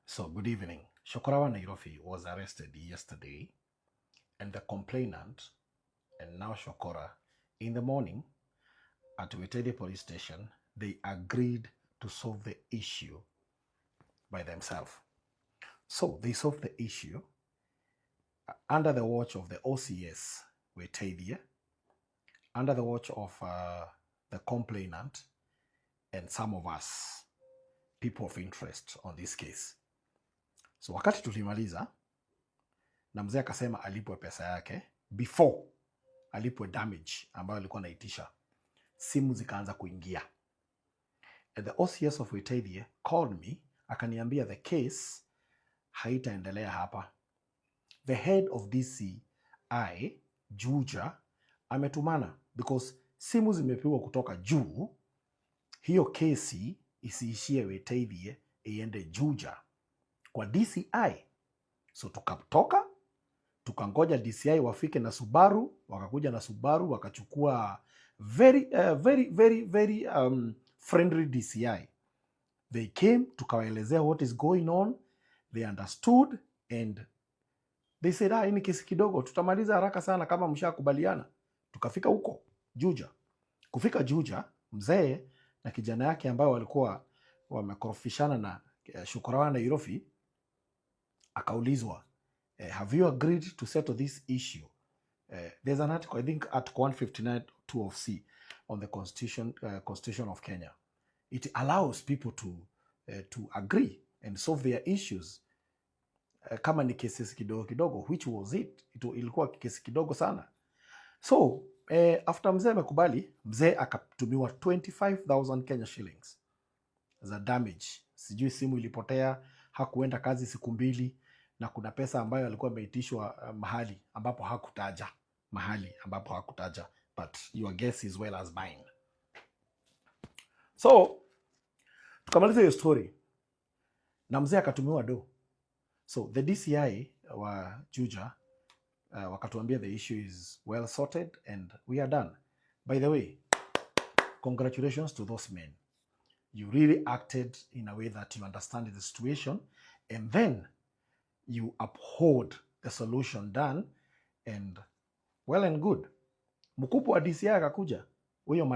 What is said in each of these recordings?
So, good evening. Shokorawa Nairofi was arrested yesterday, and the complainant, and now Shokora, in the morning at Wetede police station, they agreed to solve the issue by themselves. So, they solved the issue under the watch of the OCS, Wetede, under the watch of the complainant, and some of us, people of interest on this case. So, wakati tulimaliza, na mzee akasema alipwe pesa yake before alipwe damage ambayo alikuwa anaitisha. Simu zikaanza kuingia. And the OCS of Wetede called me, akaniambia the case haitaendelea hapa. The head of DCI Juja ametumana because simu zimepigwa kutoka juu, hiyo kesi isiishie Wetede iende Juja kwa DCI. So tukatoka tukangoja DCI wafike na Subaru, wakakuja na Subaru wakachukua very friendly DCI. They came, tukawaelezea what is going on, they understood and they said, hii ni kesi kidogo, tutamaliza haraka sana kama mshakubaliana. Tukafika huko Juja. Kufika Juja, mzee na kijana yake ambao walikuwa wamekorofishana na Shokorawa Nairofi, akaulizwa, have you agreed to settle this issue? There's an article, I think, Article 159 2 of C on the Constitution of Kenya. It allows people to agree and solve their issues. Kama ni kesi kidogo kidogo, which was it? Ilikuwa kesi kidogo sana. So, after mzee amekubali, mzee akatumiwa 25,000 Kenya shillings za damage. Sijui simu ilipotea, hakuenda kazi siku 2, na kuna pesa ambayo alikuwa ameitishwa mahali ambapo hakutaja, but your guess is well as mine. So tukamaliza hiyo story na mzee akatumiwa do. So the DCI wa Juja wakatuambia the issue is well sorted and we are done. By the way, congratulations to those men. You really acted in a way that you understand the situation, and then you uphold the solution done, and well and good. Mkubwa wa DCI akakuja, huyo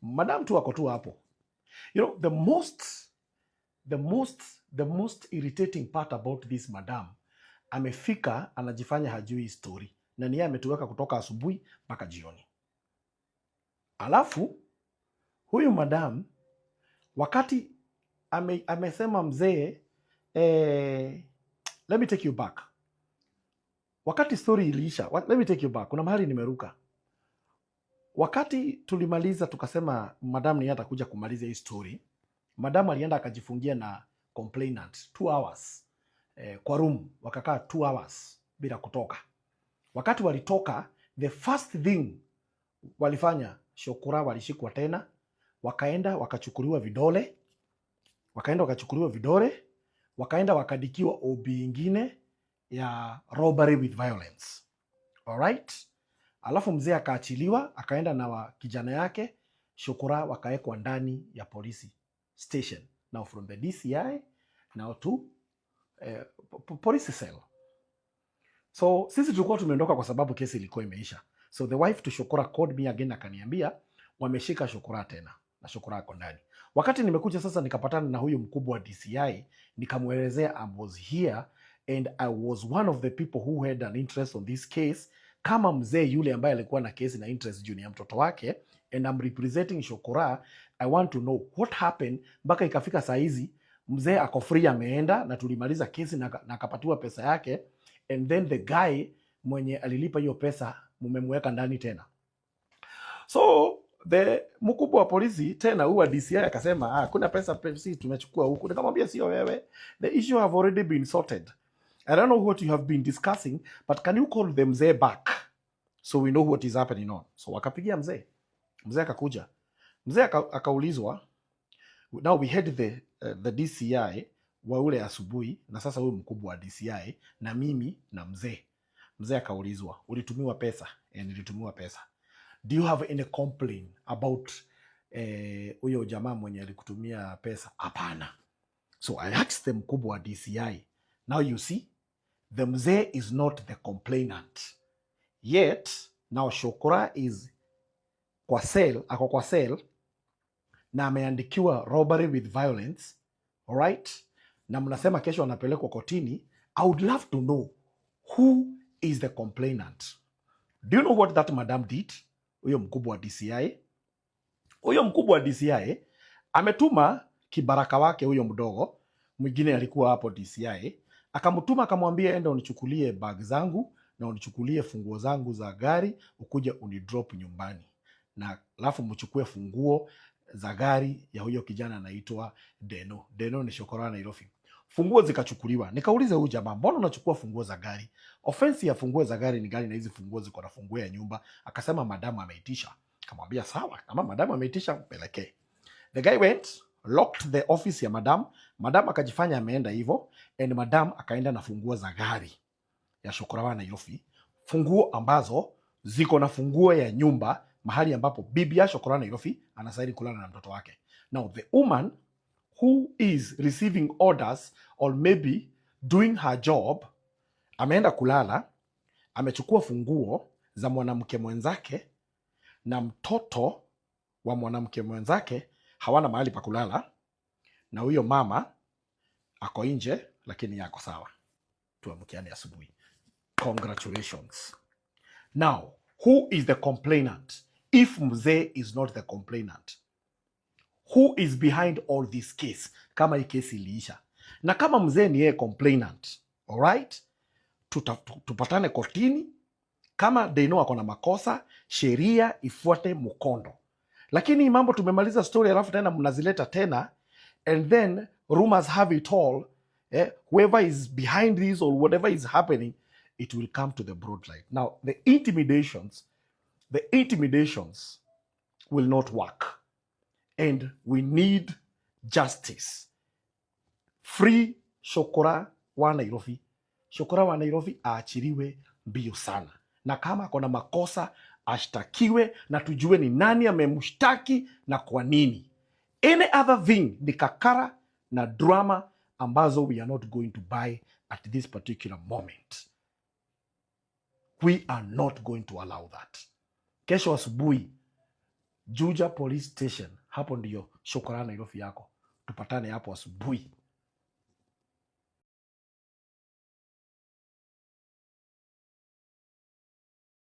madam tu ako tu hapo. You know, the most irritating part about this madam, amefika anajifanya hajui story, na niye ametuweka kutoka asubuhi mpaka jioni. Alafu huyu madam wakati amesema mzee, let me take you back. Wakati story iliisha, let me take you back. Kuna mahali nimeruka. Wakati tulimaliza tukasema madam ni atakuja kumaliza hii story, madam alienda akajifungia na complainant 2 hours kwa room, wakakaa 2 hours bila kutoka. Wakati walitoka, the first thing walifanya, Shokora walishikwa tena, wakaenda wakachukuliwa vidole, wakaenda wakadikiwa OB ingine ya robbery with violence. Alright? Alafu mzee akaachiliwa, akaenda na kijana yake, Shokora wakaekwa ndani ya police station. Now from the DCI, now to police cell. So sisi tulikuwa tumeondoka kwa sababu kesi ilikuwa imeisha. So the wife to Shokora called me again, akaniambia wameshika Shokora tena na Shokora ako ndani. Wakati nimekuja sasa nikapatana na huyu mkubwa wa DCI, nikamwelezea I was here and I was one of the people who had an interest on this case, kama mzee yule ambaye alikuwa na kesi na interest juu ya mtoto wake, and I'm representing Shokora. I want to know what happened mpaka ikafika saa hizi mzee ako free, ameenda na tulimaliza kesi na akapatiwa pesa yake, and then the guy mwenye alilipa hiyo pesa mumemweka ndani tena. So the mkubwa wa polisi tena huwa DCI akasema kuna pesa tumechukua huku. Nikamwambia sio wewe, the issue have already been sorted. I don't know what you have been discussing, but can you call the mzee back so we know what is happening on? So wakapigia mzee akakuja, mzee akaulizwa. Now we had the DCI wa ule asubuhi, na sasa huyu mkubwa wa DCI na mimi na mzee akaulizwa, ulitumiwa pesa? Nilitumiwa pesa. Do you have any complaint about huyo jamaa mwenye alikutumia pesa? Hapana. So I asked the mkubwa wa DCI, now you see, the mzee is not the complainant. Yet, now Shukura is ako kwa cell, na ameandikiwa robbery with violence, alright? Na mnasema kesho anapelekwa kotini. I would love to know who is the complainant. Do you know what that madam did? Huyo mkubwa wa DCI. Huyo mkubwa wa DCI ametuma kibaraka wake huyo mdogo, mwingine alikuwa hapo DCI, akamtuma akamwambia, enda unichukulie bag zangu na unichukulie funguo zangu za gari, ukuje unidrop nyumbani, na alafu mchukue funguo za gari ya huyo kijana anaitwa Deno. Deno ni shokora Nairobi. Funguo zikachukuliwa. Nikauliza huyu jamaa, mbona unachukua funguo za gari? Offense ya funguo za gari ni gani na hizi funguo ziko na funguo ya nyumba? Akasema madamu ameitisha. Akamwambia sawa, kama madamu ameitisha mpelekee. The guy went, locked the office ya madam. Madam akajifanya ameenda hivyo, and madam akaenda na funguo za gari ya shokora wa Nairobi. Funguo ambazo ziko na funguo ya nyumba, mahali ambapo bibi ya shokora wa Nairobi anastahili kulala na mtoto wake. Now the woman who is receiving orders or maybe doing her job ameenda kulala, amechukua funguo za mwanamke mwenzake, na mtoto wa mwanamke mwenzake hawana mahali pa kulala, na huyo mama ako nje lakini yako sawa. Tuamkiane asubuhi. Congratulations. Now, who is the complainant? If mzee is not the complainant, who is behind all this case? Kama hii kesi iliisha na kama mzee ni yeye complainant, alright, tupatane kotini. Kama Deno ako na makosa, sheria ifuate mkondo. Lakini mambo tumemaliza story, alafu tena mnazileta tena, and then rumors have it all. Whoever is behind this or whatever is happening, it will come to the broad light. Now, the intimidations will not work, and we need justice. Free Shokora wa Nairobi. Shokora wa Nairobi aachiliwe mbio sana, na kama akona makosa ashtakiwe na tujue ni nani amemshtaki na kwa nini. Any other thing ni kakara na drama ambazo we are not going to buy at this particular moment. We are not going to allow that. Kesho asubuhi Juja Police Station, hapo ndiyo Shokora Nairobi yako. Tupatane hapo asubuhi.